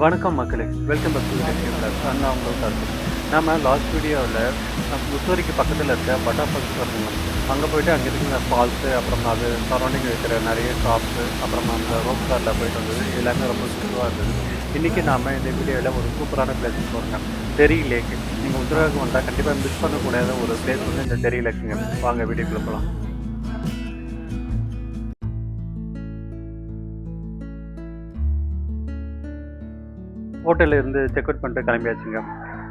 வணக்கம் மக்களே, welcome back to technical அண்ணா உங்களுக்கு இருக்கும். நம்ம லாஸ்ட் வீடியோவில் முத்தூரிக்கு பக்கத்தில் இருக்க பட்டா ஃபால்ஸ் வரணும். அங்கே போய்ட்டு அங்கே இருக்கிற ஃபால்ஸு, அப்புறம் அது சரௌண்டிங் இருக்கிற நிறைய ஷாப்ஸு, அப்புறம் அந்த ரோப் காரில் போயிட்டு வந்தது எல்லாமே ரொம்ப சூப்பராக இருந்தது. இன்றைக்கி நாம் இந்த வீடியோவில் ஒரு சூப்பரான பிளேஸ் போகிறோங்க, தெரி லேக்கு. நீங்கள் முத்தூராவுக்கு வந்தால் கண்டிப்பாக மிஸ் பண்ணக்கூடாத ஒரு பிளேஸ் வந்து இந்த தெரி லேக்குங்க. வாங்க வீடியோக்குள்ளே போகலாம். ஹோட்டலில் இருந்து செக் அவுட் பண்ணிட்டு கிளம்பியாச்சுங்க.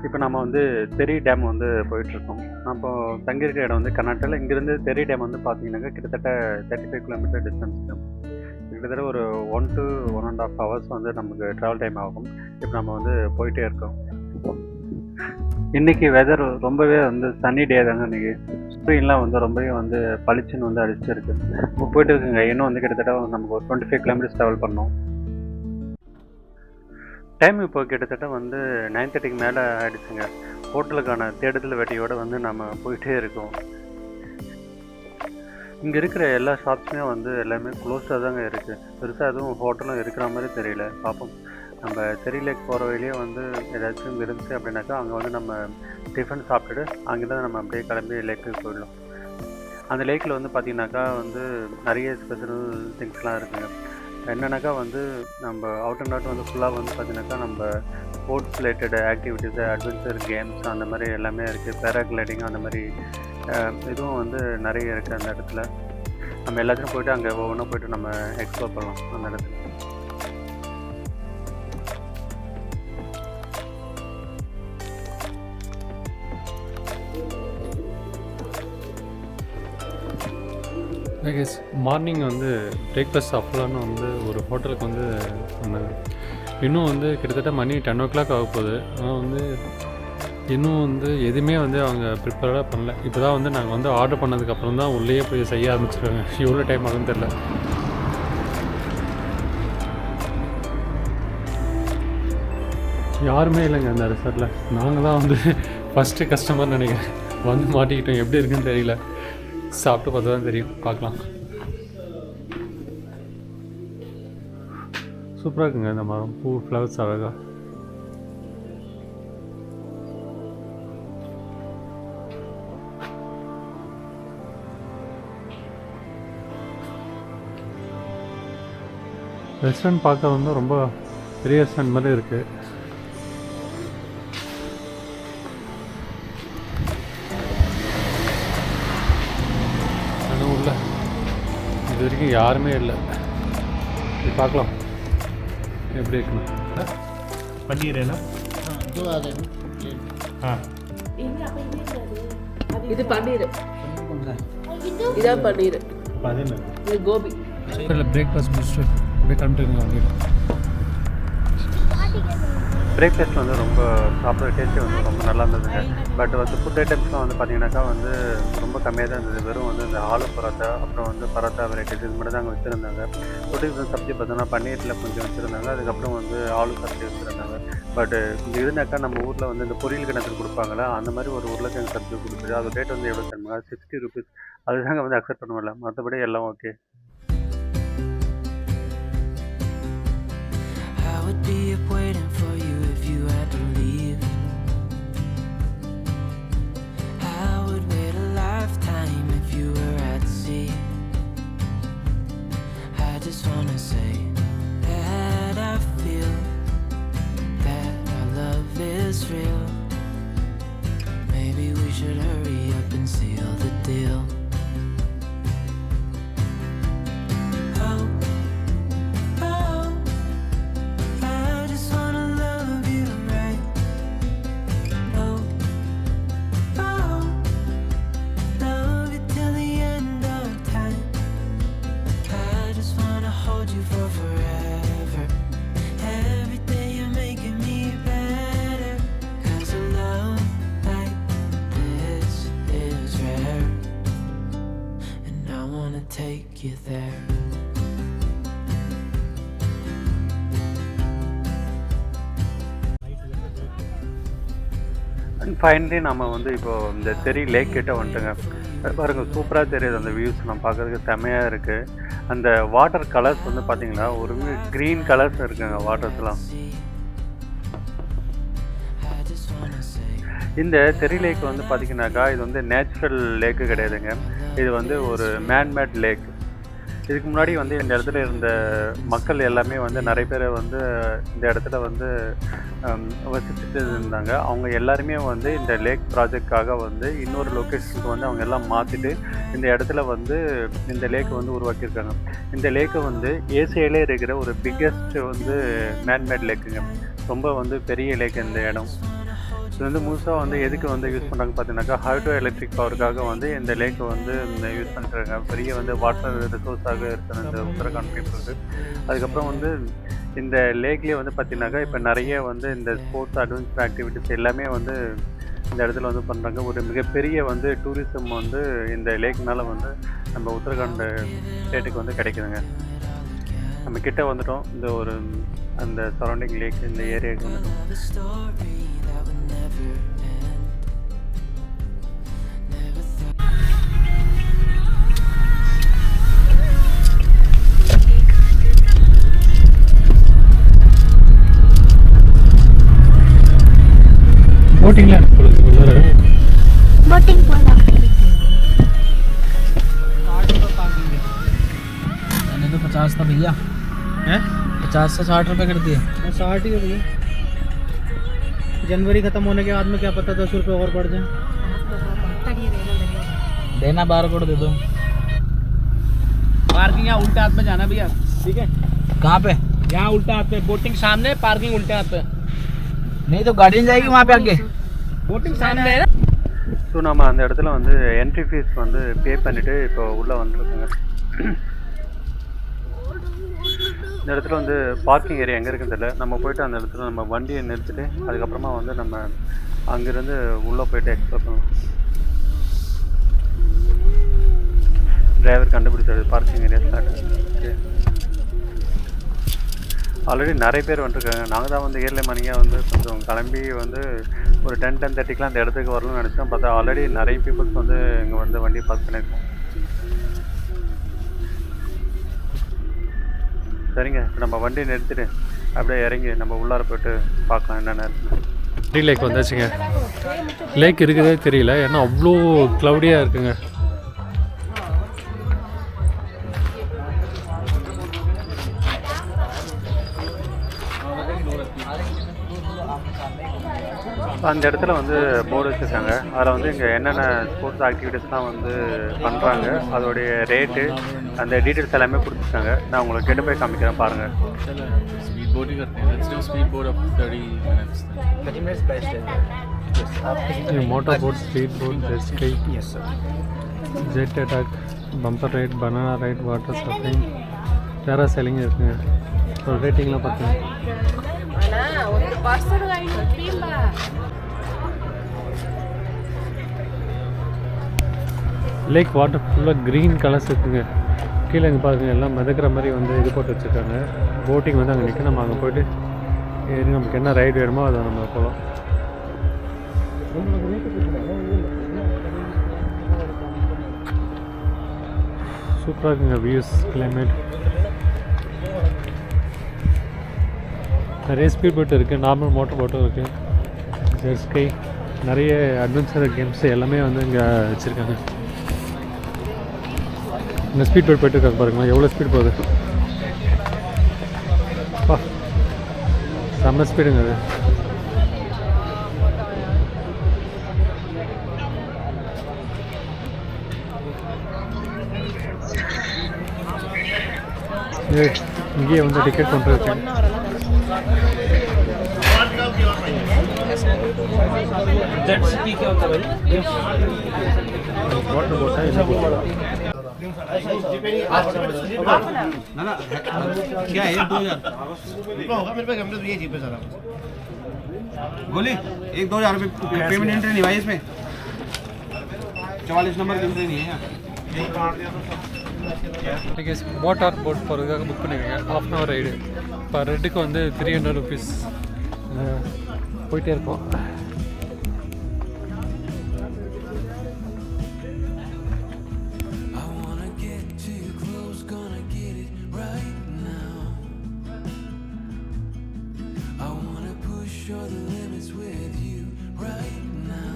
இப்போ நம்ம வந்து தெரி டேம் வந்து போயிட்டுருக்கோம். நம்ம தங்கியிருக்க இடம் வந்து கர்நாடகாவில். இங்கேருந்து தெரி டேம் வந்து பார்த்தீங்கன்னாக்கா கிட்டத்தட்ட 35 கிலோமீட்டர் டிஸ்டன்ஸுங்க. கிட்டத்தட்ட ஒரு 1 to 1.5 hours வந்து நமக்கு ட்ராவல் டைம் ஆகும். இப்போ நம்ம வந்து போயிட்டே இருக்கோம். இன்றைக்கி வெதர் ரொம்பவே வந்து சன்னி டே தாங்க. இன்றைக்கி சூரியன்லாம் வந்து ரொம்பவே வந்து பளிச்சுன்னு வந்து அடிச்சிருக்கு. இப்போ போயிட்டு இருக்குங்க. இன்னும் வந்து கிட்டத்தட்ட நமக்கு ஒரு 25 கிலோமீட்டர்ஸ் ட்ராவல் பண்ணோம். டைம் இப்போ கிட்டத்தட்ட வந்து 9:30க்கு மேலே ஆகிடுச்சுங்க. ஹோட்டலுக்கான தேடுதல் வேட்டையோடு வந்து நம்ம போயிட்டே இருக்கோம். இங்கே இருக்கிற எல்லா ஷாப்ஸுமே வந்து எல்லாமே க்ளோஸ்டாக தாங்க இருக்குது. பெருசாக எதுவும் ஹோட்டலும் இருக்கிற மாதிரி தெரியல. பார்ப்போம். நம்ம தெரி லேக் போகிற வழியே வந்து ஏதாச்சும் இருந்துச்சு அப்படின்னாக்கா அங்கே வந்து நம்ம டிஃபன் சாப்பிட்டுட்டு அங்கேருந்து நம்ம அப்படியே கிளம்பி லேக்குக்கு போயிடலாம். அந்த லேக்கில் வந்து பார்த்திங்கனாக்கா வந்து நிறைய ஸ்பெஷல் திங்ஸ்லாம் இருக்குங்க. என்னென்னாக்கா வந்து நம்ம அவுட் அண்ட் அவுட் வந்து ஃபுல்லாக வந்து பார்த்திங்கனாக்கா நம்ம sports related activities, adventure games அந்த மாதிரி எல்லாமே இருக்குது. பேராகிளைடிங் அந்த மாதிரி இதுவும் வந்து நிறைய இருக்குது அந்த இடத்துல. நம்ம எல்லாத்தையும் போய்ட்டு அங்கே ஒவ்வொன்றும் போய்ட்டு நம்ம எக்ஸ்ப்ளோர் பண்ணலாம் அந்த இடத்துல. மார்னிங் வந்து பிரேக்ஃபாஸ்ட் சாப்பிட்லான்னு வந்து ஒரு ஹோட்டலுக்கு வந்து வந்தாங்க. இன்னும் வந்து கிட்டத்தட்ட மணி 10 o'clock ஆக போகுது. ஆனால் வந்து இன்னும் வந்து எதுவுமே வந்து அவங்க ப்ரிப்பேராக பண்ணல. இப்போ தான் வந்து நாங்கள் வந்து ஆர்டர் பண்ணதுக்கப்புறம் தான் உள்ளேயே போய் செய்ய ஆரம்பிச்சிருக்காங்க. எவ்வளோ டைம் ஆகுன்னு தெரில. யாருமே இல்லைங்க அந்த ரிசார்ட்டில். நாங்கள் தான் வந்து ஃபஸ்ட்டு கஸ்டமர் நினைக்கிறேன். வந்து மாட்டிக்கிட்டோம். எப்படி இருக்குன்னு தெரியல. சாப்பிட்டு பார்த்தா தான் தெரியும். பார்க்கலாம். சூப்பராக இருக்குங்க இந்த மரம். பூ ஃப்ளவர்ஸ் அழகாக. ரெஸ்டாரண்ட் பார்க்க வந்து ரொம்ப பெரிய ரெஸ்டாரண்ட் மாதிரி இருக்குது. இது வரைக்கும் யாருமே இல்லை. இது பார்க்கலாம் எப்படி இருக்குன்னு. பண்ணிடுறேன்னா இது பன்னீர், இதான் பன்னீர், இது கோபி. பிரேக்ஃபாஸ்ட் முடிச்சுட்டு அப்படியே கண்டினியூ பண்ணிடுறேன். பிரேக்ஃபாஸ்ட் வந்து ரொம்ப சாப்பிட்ற டேஸ்ட்டே வந்து ரொம்ப நல்லா இருந்ததுங்க. பட் வந்து ஃபுட் ஐட்டம்ஸ்லாம் வந்து பார்த்திங்கனாக்கா வந்து ரொம்ப கம்மியாக தான் இருந்தது. வெறும் வந்து இந்த ஆலு பரோட்டா, அப்புறம் வந்து பரோட்டா வெரைட்டிஸ் இது மட்டும் தான் அங்கே வச்சுருந்தாங்க. தொட்டுக்கு சப்ஜி பார்த்தோன்னா பன்னீரில் கொஞ்சம் வச்சுருந்தாங்க. அதுக்கப்புறம் வந்து ஆலு சப்ஜி வச்சுருந்தாங்க. பட் இங்கே இருந்தாக்கா நம்ம ஊரில் வந்து இந்த பொரியல் கிணத்துல கொடுப்பாங்களா, அந்த மாதிரி ஒரு உருளைக்கிழங்கு சப்ஜி கொடுத்துரு. அது ரேட் வந்து எவ்வளோ தருமாங்க? 60 rupees. அதுதாங்க வந்து அக்செப்ட் பண்ண முடியல. மற்றபடி எல்லாம் okay. would be up waiting for you if you had to leave. I would wait a lifetime if you were at sea. I just wanna say that I feel that our love is real. Maybe we should hurry up and seal the deal. Take you there. And finally நம்ம வந்து இப்போது இந்த தெரி லேக் கிட்ட வந்துட்டுங்க. பாருங்கள், சூப்பராக தெரியுது அந்த வியூஸ். நம்ம பார்க்குறதுக்கு செம்மையாக இருக்குது. அந்த வாட்டர் கலர்ஸ் வந்து பார்த்திங்கன்னா ஒரு க்ரீன் கலர்ஸ் இருக்குங்க வாட்டர்ஸ்லாம். இந்த தெரி லேக் வந்து பார்த்திங்கனாக்கா இது வந்து நேச்சுரல் லேக்கு கிடையாதுங்க. இது வந்து ஒரு மேன்மேட் லேக். இதுக்கு முன்னாடி வந்து இந்த இடத்துல இருந்த மக்கள் எல்லாமே வந்து நிறைய பேர் வந்து இந்த இடத்துல வந்து வசிச்சுட்டு இருந்தாங்க. அவங்க எல்லாருமே வந்து இந்த லேக் ப்ராஜெக்ட்காக வந்து இன்னொரு லொக்கேஷனுக்கு வந்து அவங்க எல்லாம் மாற்றிட்டு இந்த இடத்துல வந்து இந்த லேக்கை வந்து உருவாக்கியிருக்காங்க. இந்த லேக்கை வந்து ஏசியாவிலே இருக்கிற ஒரு பிக்கெஸ்ட் வந்து மேன்மேட் லேக்குங்க. ரொம்ப வந்து பெரிய லேக் இந்த இடம். இது வந்து முழுசாக வந்து எதுக்கு வந்து யூஸ் பண்ணுறாங்க பார்த்தீங்கன்னாக்கா ஹைட்ரோ எலக்ட்ரிக் பவருக்காக வந்து இந்த லேக்கை வந்து யூஸ் பண்ணுறாங்க. பெரிய வந்து வாட்டர் ரிசோர்ஸாக இருக்கிற இந்த உத்தரகாண்ட் பீப்புளுக்கு. அதுக்கப்புறம் வந்து இந்த லேக்லேயே வந்து பார்த்திங்கனாக்கா இப்போ நிறைய வந்து இந்த ஸ்போர்ட்ஸ் அட்வென்ச்சர் ஆக்டிவிட்டிஸ் எல்லாமே வந்து இந்த இடத்துல வந்து பண்ணுறாங்க. ஒரு மிகப்பெரிய வந்து டூரிசம் வந்து இந்த லேக்னால வந்து நம்ம உத்தரகாண்ட் ஸ்டேட்டுக்கு வந்து கிடைக்குதுங்க. நம்ம கிட்ட வந்துட்டோம். இந்த ஒரு அந்த சரௌண்டிங் லேக் இந்த ஏரியாவுக்கு வந்துட்டோம். போட்டிங்லாம் बोटिंग போலாம். मैंने तो 50 था भैया। हैं 50 से 60 रुपए कर दिए। 60 ही है भैया। जनवरी खत्म होने के बाद में क्या पता 10 रुपये और बढ़ जाए। देना बार कोड दे दो। पार्किंग यहाँ उल्टे हाथ में जाना भैया, ठीक है? कहाँ पे? यहाँ उल्टे हाथ पे, बोटिंग सामने, पार्किंग उल्टे हाथ पे। नहीं तो गाड़ी नहीं जाएगी वहाँ पे आगे। बोटिंग सामने है। ஸோ நம்ம அந்த இடத்துல வந்து என்ட்ரி ஃபீஸ் வந்து பே பண்ணிவிட்டு இப்போ உள்ளே வந்துருக்கோங்க. இந்த இடத்துல வந்து பார்க்கிங் ஏரியா எங்கே இருக்குன்னு தெரியல. நம்ம போய்ட்டு அந்த இடத்துல நம்ம வண்டியை நிறுத்திட்டு அதுக்கப்புறமா வந்து நம்ம அங்கேருந்து உள்ளே போய்ட்டு எக்ஸ்ப்ளோர் பண்ணலாம். டிரைவர் கண்டுபிடிச்சாரு parking area start. Okay, already நிறைய பேர் வந்துருக்காங்க. நாங்கள் தான் வந்து ஏர்லி மார்னிங்காக வந்து கொஞ்சம் கிளம்பி வந்து ஒரு 10-10:30க்குலாம் அந்த இடத்துக்கு வரணும்னு நினச்சோம். பார்த்தா ஆல்ரெடி நிறைய பீப்புள்ஸ் வந்து இங்கே வந்து வண்டி பார்க் பண்ணியிருக்கோம். சரிங்க, இப்போ நம்ம வண்டியை நிறுத்திட்டு அப்படியே இறங்கி நம்ம உள்ளார போய்ட்டு பார்க்கலாம் என்னென்ன இருக்குன்னு. லேக் வந்தாச்சுங்க. லேக் இருக்குதே தெரியல, ஏன்னா அவ்வளோ க்ளவுடியாக இருக்குங்க. அந்த இடத்துல வந்து போர்டு வச்சுருக்காங்க. அதில் வந்து இங்கே என்னென்ன ஸ்போர்ட்ஸ் ஆக்டிவிட்டீஸ்லாம் வந்து பண்ணுறாங்க, அதோடைய ரேட்டு, அந்த டீட்டெயில்ஸ் எல்லாமே கொடுத்துருக்காங்க. நான் உங்களுக்கு கெட்டு போய் காமிக்கிறேன் பாருங்கள். स्पीड बोट ही करते हैं। Let's do speed boat of 30 minutes। 30 minutes best है। Motor boat, speed boat, jet ski, yes sir. Jet attack, bumper ride, banana ride, water surfing, parasailing இருக்குங்க. ஒரு ரேட்டிங்லாம் பார்த்தேன். லேக் வாட்டர் ஃபுல்லாக க்ரீன் கலர்ஸ் இருக்குங்க. கீழே இங்கே பாருங்க, எல்லாம் மிதக்கிற மாதிரி வந்து இது போட்டு வச்சுருக்காங்க. போட்டிங் வந்து அங்கே நிற்க, நம்ம அங்கே போய்ட்டு ஏறி நமக்கு என்ன ரைடு வேணுமோ அதை நம்ம போகலாம். சூப்பராக இருக்குங்க வியூஸ், கிளைமேட். நிறைய ஸ்பீட் போட் இருக்குது, நார்மல் மோட்டர் போட்டும் இருக்குது, ஜெட் ஸ்கை, நிறைய அட்வென்ச்சர் கேம்ஸ் எல்லாமே வந்து இங்கே வச்சுருக்காங்க. இந்த ஸ்பீட் போட் போய்ட்டு இருக்காங்க பாருங்களா, எவ்வளோ ஸ்பீட் போகுது. செம்ம ஸ்பீடுங்க அது. இங்கேயே வந்து டிக்கெட் பண்ணுறேன். வாட்டர் போட்டா ना ना क्या है 2000 होगा मेरे पास हमने तो ये चीज पे सारा बोले 1-2000 रुपए पेमेंट एंट्री नहीं भाई इसमें 44 नंबर एंट्री नहीं है மோட்டார் போட் போகிறதுக்காக புக் பண்ணிக்கோங்க. ½ hour ரைடு. இப்போ ரெட்டுக்கு வந்து 300 rupees. போயிட்டே இருக்கோம். Push all the limits with you right now.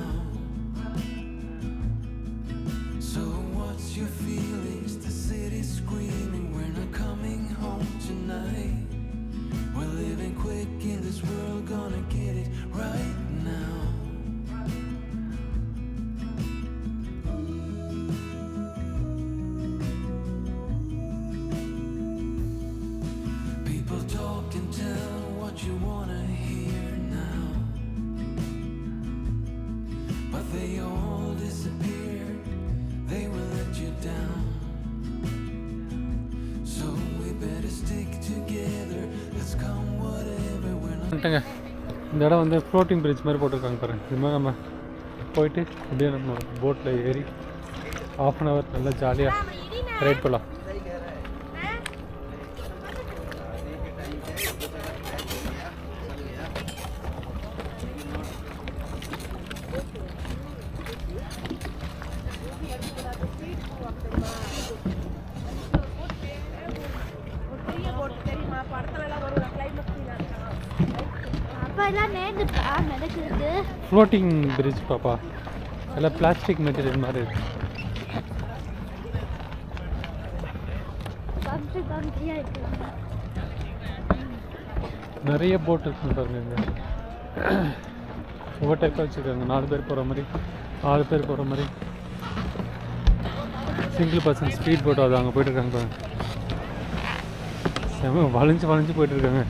but they all disappeared. They will let you down. So we better stick together. Let's come whatever we're not. வந்துட்டேங்க. இந்த இடம் வந்து floating bridge மாதிரி போட்டிருக்காங்க பாருங்க. இது மாதிரி நம்ம போயிட்டு அப்படியே நம்ம போட்டில் ஏறி ½ அன் ஹவர் நல்லா ஜாலியாக ரைட் பண்ணலாம். ஃப்ளோட்டிங் பிரிட்ஜ் பாப்பா, எல்லாம் பிளாஸ்டிக் மெட்டீரியல் மாதிரி இருக்கு. நிறைய போட் இருக்குன்னு பாருங்க. இங்கே ஒவ்வொரு டைப்பாக வச்சுருக்காங்க. 4 பேர் போகிற மாதிரி, 6 பேர் போகிற மாதிரி. சிங்கிள் பர்சன் ஸ்பீட் போட் அது அங்கே போயிட்டுருக்காங்க பாருங்க. செம வளைஞ்சு போயிட்டுருக்காங்க.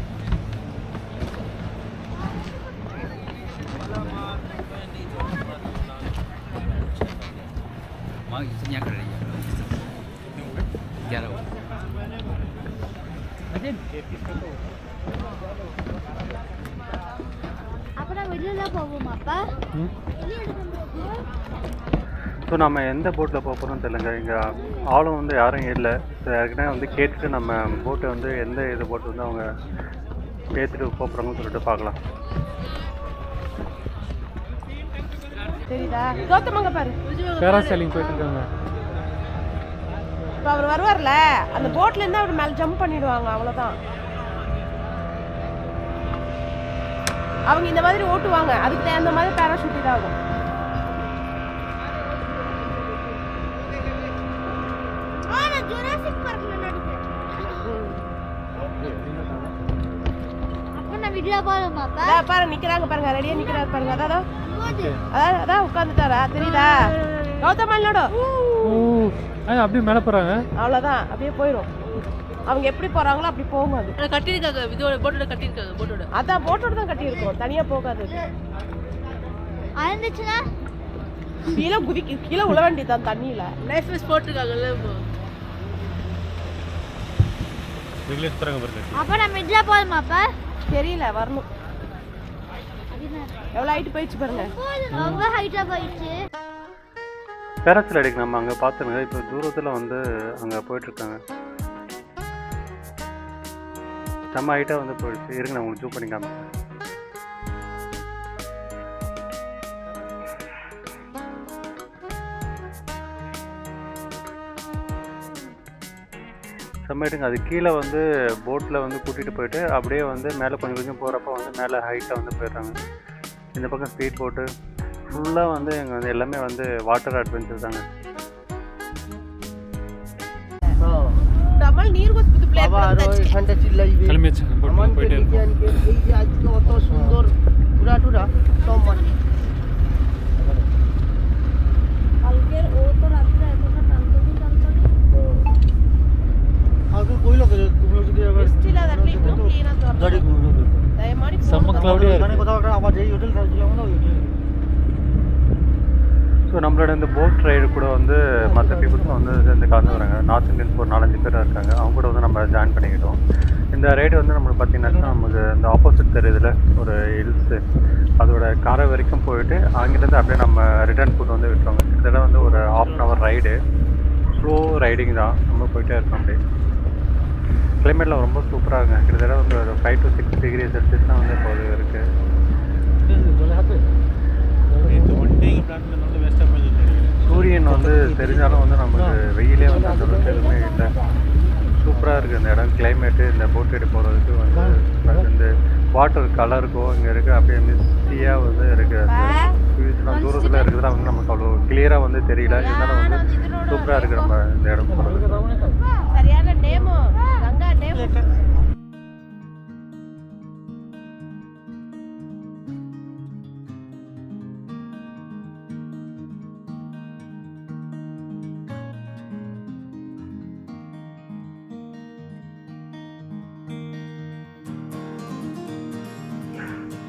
ஸோ நம்ம எந்த போட்டில் போக போகிறோம்னு தெரியலங்க. இங்கே ஆளும் வந்து யாரும் இல்லை. ஸோ ஏற்கனவே வந்து கேட்டுட்டு நம்ம போட்டை வந்து எந்த இது போட்டு வந்து அவங்க ஏற்றிட்டு போகிறாங்கன்னு சொல்லிட்டு பார்க்கலாம். தெரியுதா? கௌதமங்க பாரு, பேராசைலிங் போயிட்டுருக்காங்க. இப்போ அவர் வருவார்ல, அந்த போட்லேருந்து அவர் மேலே ஜம்ப் பண்ணிடுவாங்க, அவ்வளோதான். அவங்க இந்த மாதிரி ஓட்டுவாங்க, அதுக்கு தகுந்த மாதிரி பேராஷூட் இதாகும். பாரு நிக்கிறாங்க பாருங்க, ரெடியா நிக்கிறாரு பாருங்க. அதான் உட்காந்துட்டாரா, தெரியுதா? கௌதமனோட அப்படியே மேலே போகிறாங்க. அவ்வளோதான், அப்படியே போயிடும். அவங்க எப்படி போறாங்களோ அப்படி போகும். அது கட்டியிருக்காங்க, இதோட போட்டோட கட்டியிருக்காங்க. போட்டோட அதான் போட்டோட தான் கட்டியிருக்கோம், தனியா போகாது. கீழே உள்ள வேண்டியதான் தண்ணியில. லைஃப் வெஸ்ட் போட்டிருக்காங்கல்ல. அப்ப நம்ம இதுல போதுமாப்பா? தெரியல, வரணும். எவ்வளவு ஹைட் போயிடுச்சு பாருங்க. ரொம்ப ஹைட்டா போயிடுச்சு. பேராசைல் அடிக்க நம்ம அங்கே பார்த்துருங்க. இப்போ தூரத்தில் வந்து அங்கே போயிட்டுருக்காங்க. செம்ம ஹைட்டாக வந்து போயிடுச்சு. இருங்க நான் உங்களுக்கு ஜூம் பண்ணிக்காம. செம்மாயிட்டுங்க. அது கீழே வந்து போட்டில் வந்து கூட்டிகிட்டு போயிட்டு அப்படியே வந்து மேலே கொஞ்சம் போகிறப்ப வந்து மேலே ஹைட்டாக வந்து போயிடுறாங்க. இந்த பக்கம் ஸ்பீட் போட்டு ஃபுல்லாக வந்து எங்கள் வந்து எல்லாமே வந்து வாட்டர் அட்வென்ச்சர் தாங்க. ஸோ நம்மளோட இந்த போட் ரைடு கூட வந்து மற்ற பீப்புள்ஸும் வந்து சேர்ந்து கலந்து வராங்க. நார்த் இந்தியன்ஸ் ஒரு 4-5 பேர் இருக்காங்க. அவங்க கூட வந்து நம்ம ஜாயின் பண்ணிக்கிட்டோம். இந்த ரைடு வந்து நம்மளுக்கு பார்த்தீங்கன்னாக்கா நமக்கு இந்த ஆப்போசிட் தெரியுதுல ஒரு ஹில்ஸு, அதோட காரை வரைக்கும் போயிட்டு அங்கேருந்து அப்படியே நம்ம ரிட்டர்ன் ஃபுட் வந்து விட்டுருவாங்க. கிட்டத்தட்ட வந்து ஒரு ½ an hour ride, slow riding தான். நம்ம போயிட்டே இருக்கோம். அப்படியே கிளைமேட்டில் ரொம்ப சூப்பராக இருக்குங்க. கிட்டத்தட்ட வந்து ஒரு 5 to 6 டிகிரி செல்சியஸ் தான் வந்து இப்போது இருக்குது. சூரியன் வந்து தெரிஞ்சாலும் வந்து நமக்கு வெயிலே வந்து அந்த அளவுக்கு எதுவுமே இல்லை. சூப்பராக இருக்குது இந்த இடம். கிளைமேட்டு இந்த போட் ரைடு போகிறதுக்கு வந்து இந்த வாட்டர் கலருக்கும் இங்கே இருக்குது. அப்படியே மிஸ்டியாக வந்து இருக்குது. தூரத்தில் இருக்கிறதா வந்து நமக்கு அவ்வளோ கிளியராக வந்து தெரியல. இருந்தாலும் வந்து சூப்பராக இருக்குது நம்ம இந்த இடம் போகிறதுக்கு. சரியான டேமோ, கங்கா டேம்.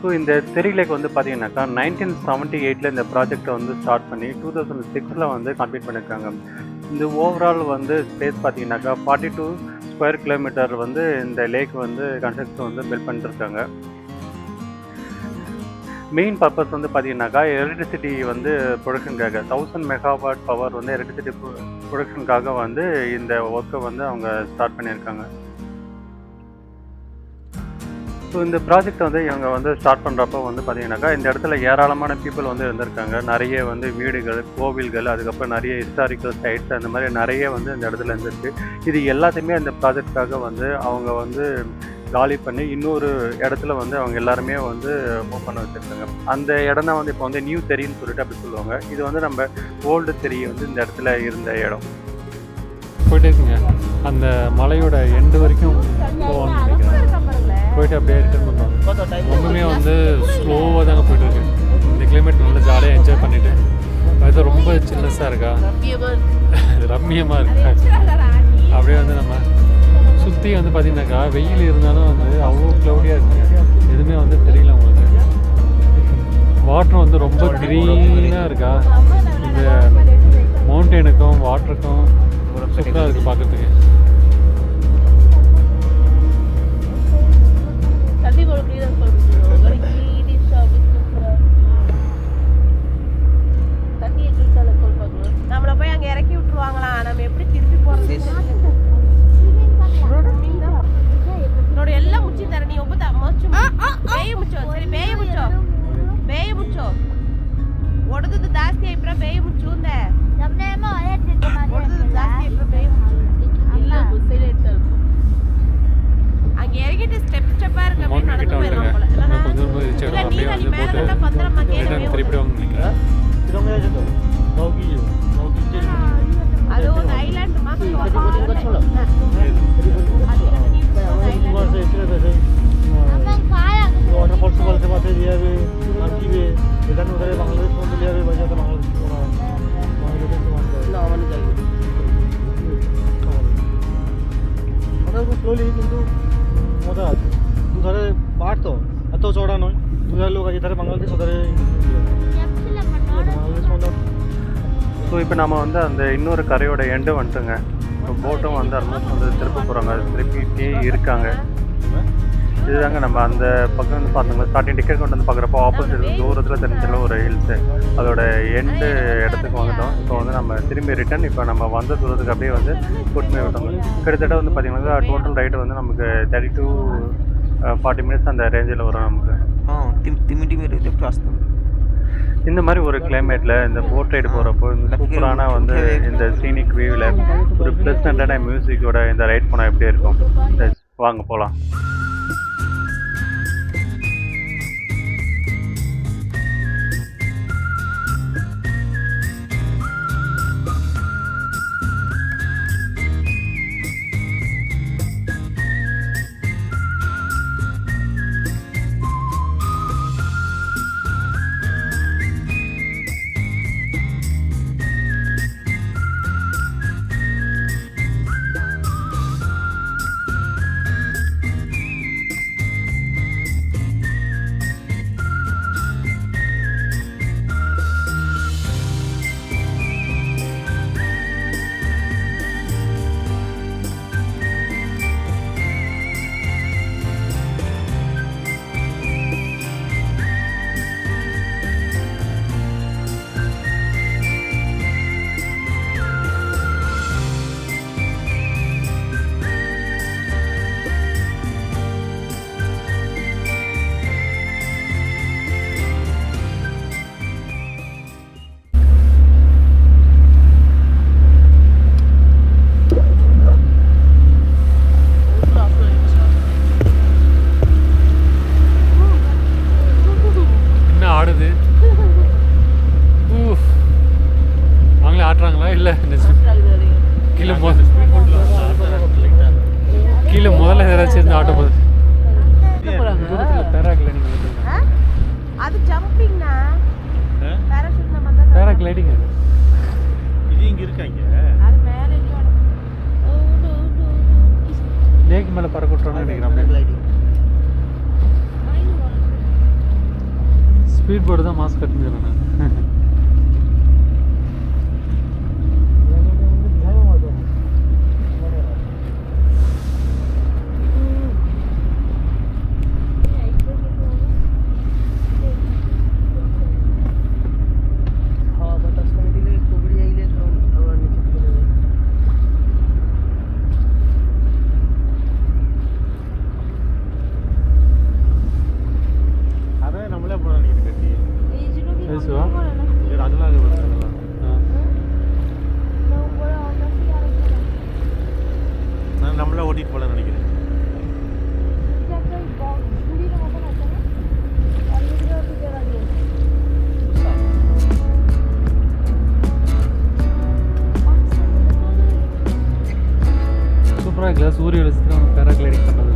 ஸோ இந்த தெரி லேக் வந்து பார்த்தீங்கன்னாக்கா 1978 இந்த ப்ராஜெக்டை வந்து ஸ்டார்ட் பண்ணி 2006 வந்து கம்ப்ளீட் பண்ணியிருக்காங்க. இந்த ஓவரால் வந்து ஸ்பேஸ் பார்த்தீங்கன்னாக்கா 42 ஸ்கொயர் கிலோமீட்டர் வந்து இந்த லேக் வந்து கன்ஸ்ட்ரக்ஷன் வந்து பில்ட் பண்ணிட்டுருக்காங்க. மெயின் பர்பஸ் வந்து பார்த்தீங்கன்னாக்கா எலக்ட்ரிசிட்டி வந்து ப்ரொடக்ஷனுக்காக 1000 மெகாவாட் பவர் வந்து எலக்ட்ரிசிட்டி ப்ரொடக்ஷனுக்காக வந்து இந்த ஒர்க்கை வந்து அவங்க ஸ்டார்ட் பண்ணியிருக்காங்க. ஸோ இந்த ப்ராஜெக்ட் வந்து இவங்க வந்து ஸ்டார்ட் பண்ணுறப்போ வந்து பார்த்தீங்கன்னாக்கா இந்த இடத்துல ஏராளமான பீப்புள் வந்து இருந்திருக்காங்க. நிறைய வந்து வீடுகள், கோவில்கள், அதுக்கப்புறம் நிறைய ஹிஸ்டாரிக்கல் சைட்ஸ் அந்த மாதிரி நிறைய வந்து இந்த இடத்துல இருந்திருக்கு. இது எல்லாத்தையுமே அந்த ப்ராஜெக்டுக்காக வந்து அவங்க வந்து காலி பண்ணி இன்னொரு இடத்துல வந்து அவங்க எல்லாருமே வந்து மூவ் பண்ண வச்சுருக்காங்க. அந்த இடம் தான் வந்து இப்போ வந்து நியூ தெரின்னு சொல்லிட்டு அப்படி சொல்லுவாங்க. இது வந்து நம்ம ஓல்டு தெரி வந்து இந்த இடத்துல இருந்த இடம். போயிட்டே இருக்குங்க. அந்த மலையோட எண்டு வரைக்கும் போவான்னு நினைக்கிறேன். போயிட்டு அப்படியே ரிட்டர்ன் பண்ணுவாங்க. ரொம்பவுமே வந்து ஸ்லோவாக தாங்க போயிட்டுருக்கு. இந்த கிளைமேட் நல்லா ஜாலியாக என்ஜாய் பண்ணிவிட்டு அது ரொம்ப சில்னஸாக இருக்கா, ரம்மியமாக இருக்கா. அப்படியே வந்து நம்ம சுற்றி வந்து பார்த்திங்கனாக்கா வெயில் இருந்தாலும் வந்து அவ்வளோ க்ளவுடியாக இருக்குங்க. எதுவுமே வந்து தெரியல உங்களுக்கு. வாட்டர் வந்து ரொம்ப க்ரீனாக இருக்கா. இந்த மவுண்டெனுக்கும் வாட்டருக்கும் சூப்பராக இருக்குது பார்க்குறதுக்கு. நம்மளை போய் அங்கே இறக்கி விட்டுருவாங்களா? நம்ம எப்படி திருப்பி போகிறது? ನೋಡಿ ಎಲ್ಲ ಮುಚ್ಚಿದ್ದಾರೆ. ನೀವು ಒಬ್ಬ ಬೇಯ ಮುಚ್ಚೋ. ಸರಿ ಬೇಯ ಮುಚ್ಚೋ, ಬೇಯ ಮುಚ್ಚೋ. ಒಡೆದದ್ದು ಜಾಸ್ತಿ ಆಯ್ಬ್ರ ಬೇಯ ಮುಚ್ಚು ಅಂದೆ. ಒಡೆದದ್ದು ಜಾಸ್ತಿ ಆಯ್ಬ್ರ ಬೇಯ ಮುಚ್ಚು. ಇಲ್ಲ ಸೈಡ್ ಇರ್ತಾರೆ. அங்க இறங்கிட்டு ஸ்டெப் ஸ்டெப்பா இருக்கு. அப்படியே நடந்து போயிடும் போல. இல்ல நீராளி மேல பத்திரமா கேட்கவே திருப்பி வாங்க நினைக்கிறேன். அது ஒரு ஐலாண்ட் மாதிரி वाटरफॉल्स बोलते माथे दिया भी नामकी भी इधर उधर बांग्लादेश में लिया भी बजा तो बांग्लादेश मतलब स्लोली किंतु मजा आते दुधारे बाट तो अतो चौड़ा नय दुधारे लोग इधर बांग्लादेश उधर बांग्लादेश में. ஸோ இப்போ நம்ம வந்து அந்த இன்னொரு கரையோட எண்டு வந்துட்டுங்க. இப்போ போட்டும் வந்து ஆல்மோஸ்ட் வந்து திருப்பி போகிறாங்க. அது திருப்பிட்டே இருக்காங்க. இதுதாங்க நம்ம அந்த பக்கம் வந்து பார்த்தோம்னா ஸ்டார்டிங் டிக்கெட் கொண்டு வந்து பார்க்குறப்போ ஆப்போசிட் தூரத்தில் தெரிஞ்சில ஒரு ஹில்ஸு அதோட எண்டு இடத்துக்கு வந்துட்டோம். இப்போ வந்து நம்ம திரும்பி ரிட்டன் இப்போ நம்ம வந்த தூரத்துக்கு அப்படியே வந்து கூட்டிமே விட்டோங்க. கிட்டத்தட்ட வந்து பார்த்திங்கன்னா டோட்டல் ரைடு வந்து நமக்கு 30 to 40 மினிட்ஸ் அந்த ரேஞ்சில் வரும் நமக்கு. இந்த மாதிரி ஒரு கிளைமேட்டில் இந்த போட் ரைடு போகிறப்போ இந்த சூப்பரான வந்து இந்த சீனிக் வியூவில் ஒரு ப்ளசண்டான மியூசிக்கோட இந்த ரைட் போனால் எப்படி இருக்கும்? வாங்க போகலாம். கீழே முதல்ல ஏதாச்சும் இருந்து ஆட்டோ போகுது. பேராகிளைடிங் அது ஜம்பிங்னா பாராசூட் நம்ம வந்தா பேராகிளைடிங் இது இங்க இருக்காங்க. அது மேல இல்ல லேக் மேல பறக்க விட்டுறோம்னு நினைக்கிறேன். ஸ்பீட் போர்டு தான் மாஸ்க் கட்டுங்கிறேன் நான். அதான் நம்மளே போகலாம் நீங்கள் கட்டி பேசுவா அதெல்லாம் அது அதெல்லாம் நான் நம்மளே ஓட்டிட்டு போகலான்னு நினைக்கிறேன். சூப்பராக இருக்குல்ல சூரிய வெளிச்சத்தில் பேராகிளைடிங் பண்ணுறது.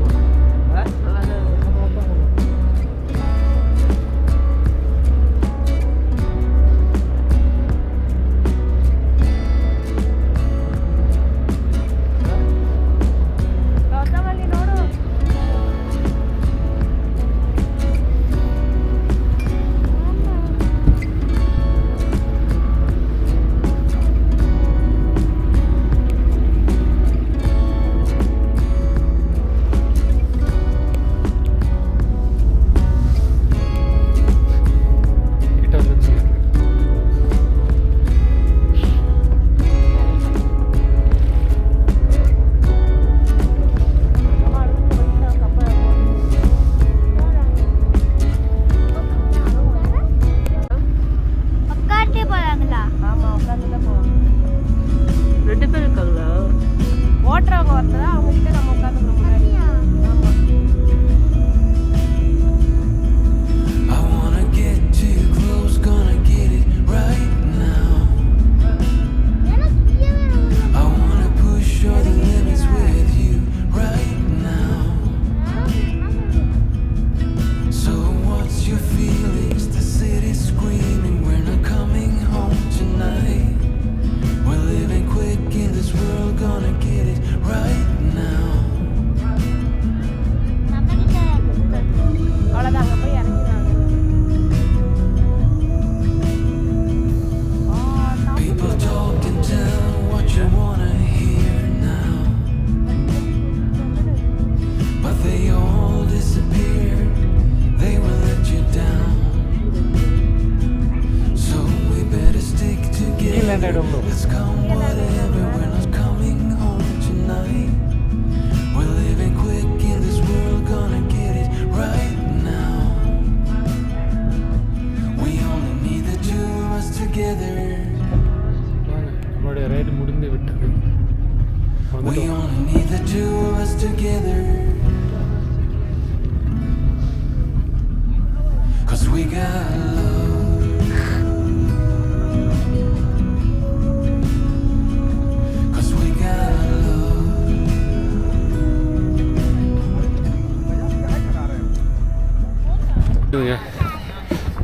நம்மளுடைய ரைடு முடிந்து விட்டது.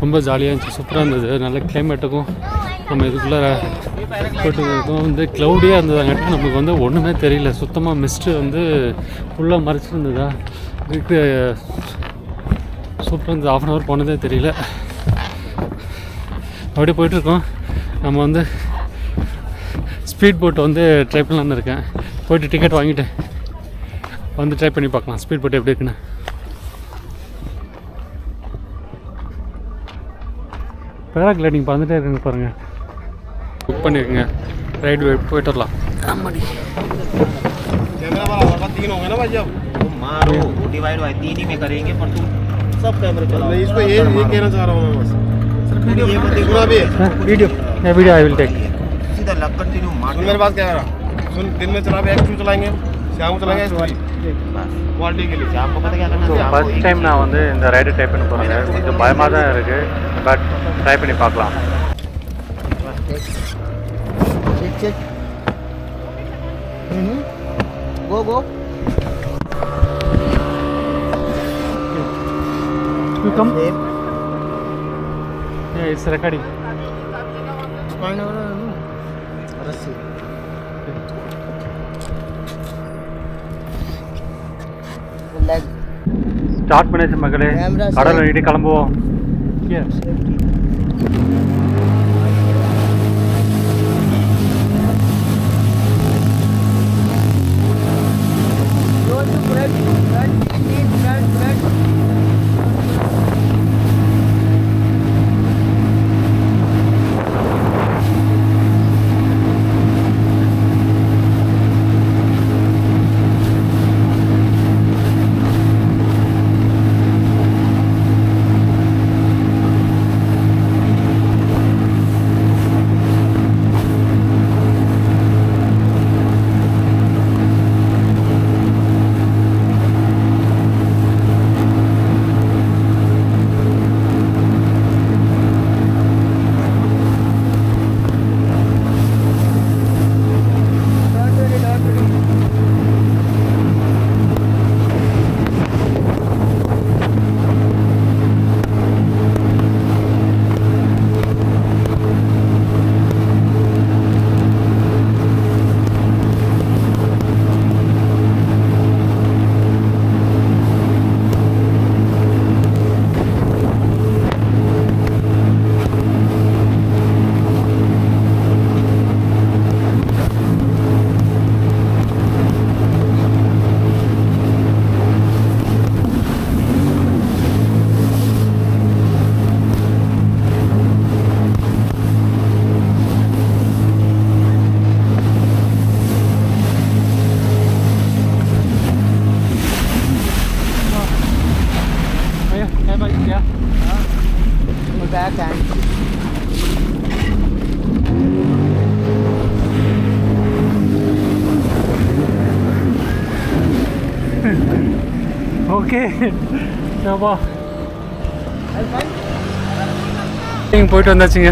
ரொம்ப ஜாலியாக இருந்துச்சு, சூப்பராக இருந்தது. நல்ல கிளைமேட்டுக்கும் நம்ம இதுக்குள்ளே போட்டுக்கும் வந்து க்ளவுடியாக இருந்ததாங்காட்டி நமக்கு வந்து ஒன்றுமே தெரியல. சுத்தமாக மிஸ்ட்டு வந்து ஃபுல்லாக மறைச்சிருந்ததா இதுக்கு சூப்பராக இருந்தது. 1/2 hour போனதே தெரியல. அப்படியே போயிட்டுருக்கோம். நம்ம வந்து ஸ்பீட் போட் வந்து ட்ரை பண்ணலான்னு இருக்கேன். போய்ட்டு டிக்கெட் வாங்கிட்டு வந்து ட்ரை பண்ணி பார்க்கலாம் ஸ்பீட் போட் எப்படி இருக்குன்னு. பேராகிளைடிங் பார்த்துட்டே இருக்குங்க பாருங்கள். புக் பண்ணியிருக்குங்க, ரைடு போயிட்டு வரலாம். ஆமாடி वीडियो आई विल टेक। सीधा लग कंटिन्यू मार। सुन मेरी बात क्या है, सुन दिन में चला एक्स चलाएंगे, शाम को चलाएंगे क्वालिटी के लिए। शाम को पता क्या करना है, ஃபர்ஸ்ட் டைம் நான் வந்து இந்த ரைடு ட்ரை பண்ண போகிறேன். கொஞ்சம் பயமாக தான் இருக்குது, பட் ட்ரை பண்ணி பார்க்கலாம். गो गो You come? Yeah, it's recording. Start பண்ணிச்சு மக்களே, கடல் நீட்டி கிளம்புவோம். Here. Okay. Shabba. போயிட்டு வந்தாச்சுங்க.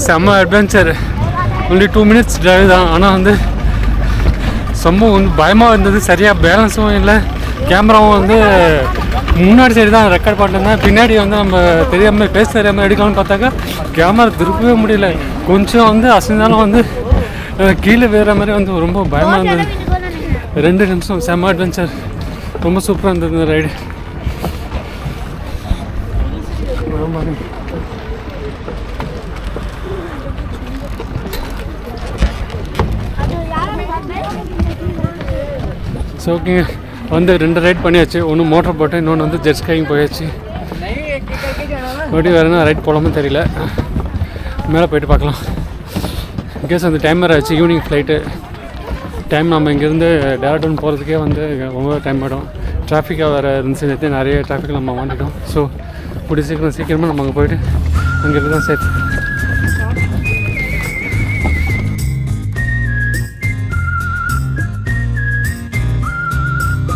செம்ம அட்வென்ச்சர். ஒன்லி 2 minutes டிரைவ் தான். ஆனால் வந்து செம்ம வந்து பயமாக இருந்தது. சரியாக பேலன்ஸும் இல்லை. கேமராவும் வந்து முன்னாடி சைடு தான் ரெக்கார்ட் பண்ணிருந்தேன். பின்னாடி வந்து நம்ம தெரியாமல் பேச தெரியாமல் எடுக்கலாம்னு பார்த்தாக்கா கேமரா திருப்பவே முடியல. கொஞ்சம் வந்து அசைந்தாலும் வந்து கீழே வேற மாதிரி வந்து ரொம்ப பயமாக இருந்தது. 2 நிமிஷம் செம்ம அட்வென்ச்சர். ரொம்ப சூப்பராக இருந்தது இந்த ரைடு. ஸோ ஓகேங்க, வந்து 2 ரைட் பண்ணியாச்சு. ஒன்று மோட்டர் போட்டு, இன்னொன்று வந்து ஜெட் ஸ்கைங் போயாச்சு. மறுபடியும் வேறு என்ன ரைட் போகலாமோ தெரியல. மேலே போயிட்டு பார்க்கலாம். இன்கேஸ் அந்த டைம் வேறு ஆச்சு. Evening flight time. நம்ம இங்கேருந்து டேரக்டவுன் போகிறதுக்கே வந்து ரொம்ப டைம் ஆகிடும். டிராஃபிக்காக வேறு இருந்துச்சு. நிறைய டிராஃபிக் நம்ம மாட்டிட்டோம். ஸோ கூடிய சீக்கிரமாக நம்ம அங்கே போயிட்டு அங்கே தான் சேஃப்.